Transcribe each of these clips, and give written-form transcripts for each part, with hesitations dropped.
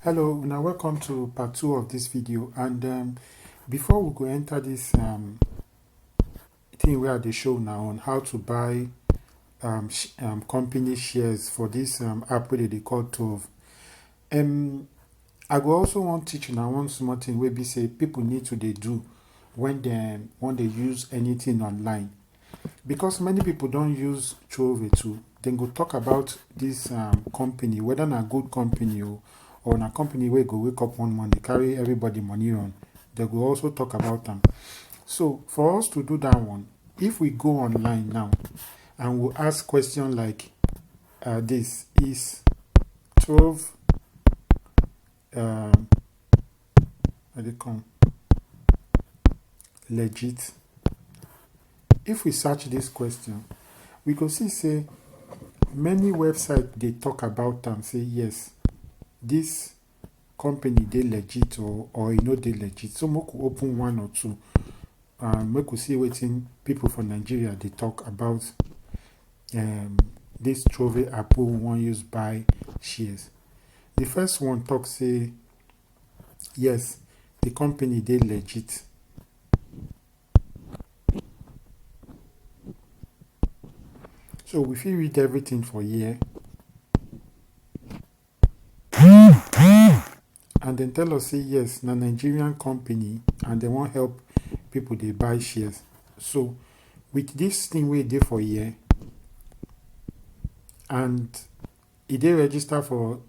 Hello, now welcome to part 2 of this video. And before we go enter this thing where they show now on how to buy company shares for this app where they call Trove. I go also want to teach you now one small thing where we say people need to they do when they use anything online. Because many people don't use Trove too. Then go talk about this company, whether na good company or na company where go wake up one morning, carry everybody money on. They go also talk about them. So for us to do that one, if we go online now and we'll ask question like this, is Trove legit? If we search this question, we go see say many websites they talk about them, say yes, this company they legit or you know they legit. So we could open one or two and we could see what people from Nigeria they talk about this Trove app we want use buy shares. The first one talk say yes, the company they legit. So if you read everything for here and then tell us say yes, na Nigerian company and they want help people they buy shares. So with this thing we did for here and they register for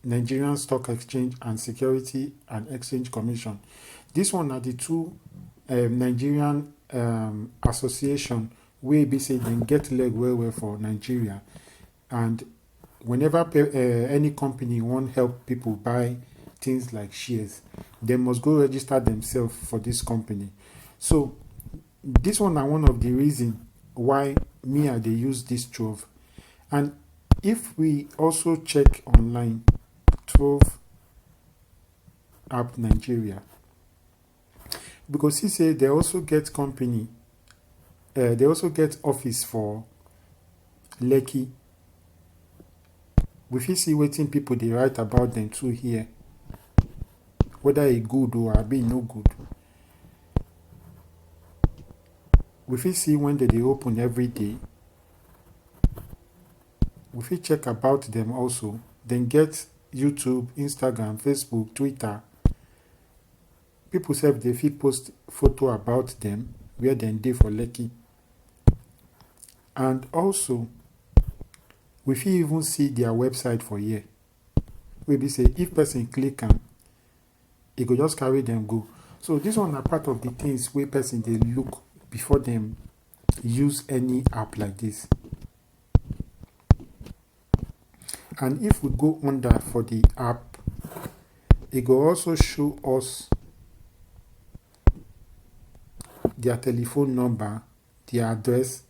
Nigerian Stock Exchange and Security and Exchange Commission. This one are the two Nigerian association where be say then get leg well for Nigeria, and whenever any company want help people buy things like shares, they must go register themselves for this company. So this one are one of the reasons why me they use this Trove. And if we also check online, Trove app Nigeria, because he say they also get company, they also get office for Lekki. We fit see waiting people they write about them too here, whether it good or a be no good. We fit see when they open every day. We fit check about them also. Then get YouTube, Instagram, Facebook, Twitter. People say they fit post photo about them where they dey for Lekki. And also, we fit even see their website for here. We be say if person click on, it go just carry them go. So this one are part of the things where person they look before them use any app like this. And if we go under for the app, it will also show us their telephone number, their address,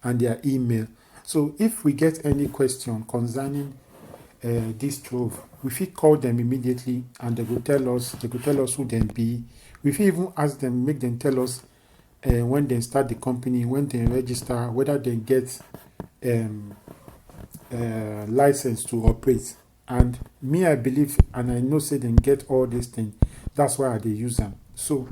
and their email. So if we get any question concerning this Trove, we fit call them immediately and they will tell us who they be. We fit even ask them, make them tell us when they start the company, when they register, whether they get license to operate. And me, I believe and I know say they get all these things. That's why they use them. So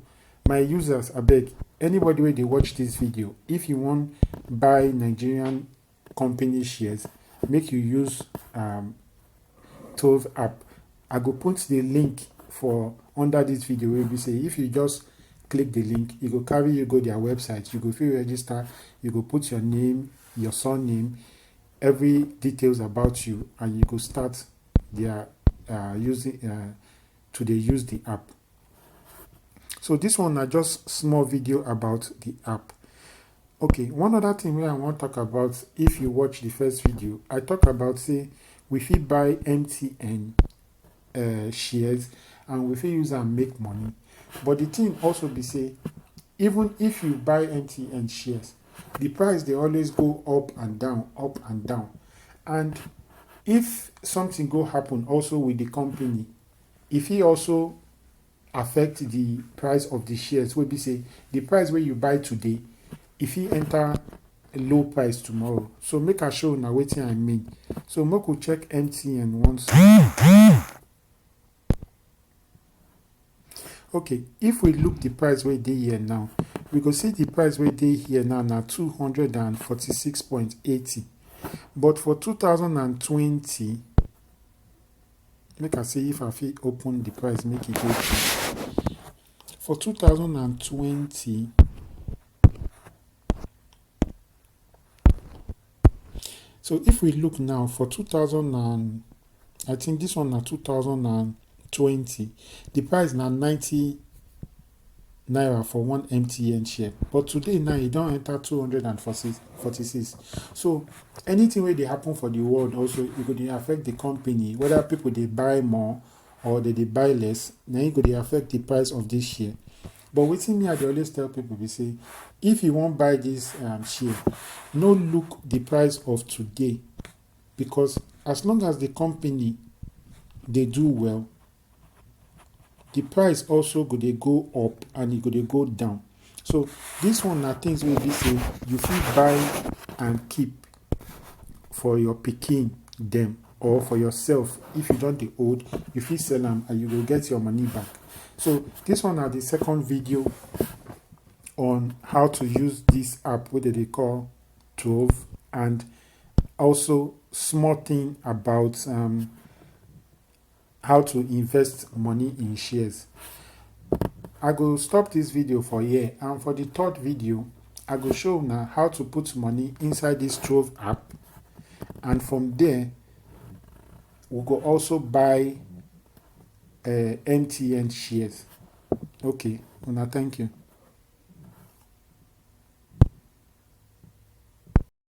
my users, I beg anybody where they watch this video, if you want buy Nigerian company shares, make you use Trove app. I go put the link for under this video where we say if you just click the link, it will carry you go their website. You go feel register, you go put your name, your surname, every details about you, and you go start their using to they use the app. So this one are just small video about the app. Okay, one other thing where I want to talk about, if you watch the first video, I talk about say we fit buy MTN shares and we fit use and make money. But the thing also be say, even if you buy MTN shares, the price they always go up and down, up and down. And if something go happen also with the company, if he also affect the price of the shares, will be say the price where you buy today, if he enter a low price tomorrow. So make a show now waiting I mean. So make we check MTN once. Okay, if we look the price wey dey here now, we go see the price wey dey here now na 246.80, but for 2020, make I see if I fit open the price make it go cheap. For 2020, so if we look now for 2000 and I think this one na 2020, the price na 90 naira for one MTN share, but today now e don enter 246. So anything wey dey happen for the world also e go dey affect the company, whether people dey buy more or they dey buy less, na e go dey affect the price of this share. But wetin me I dey always tell people be say, if you wan buy this share, no look the price of today, because as long as the company dey do well, the price also go dey go up and e go dey go down. So this one na things wey be say you fit buy and keep for your pikin dem or for yourself. If you don dey old, you fit sell am and you go get your money back. So this one na the second video on how to use this app wey dey call Trove, and also small thing about how to invest money in shares. I go stop this video for here, and for the third video I go show now how to put money inside this Trove app, and from there we go also buy MTN shares. Okay, una thank you.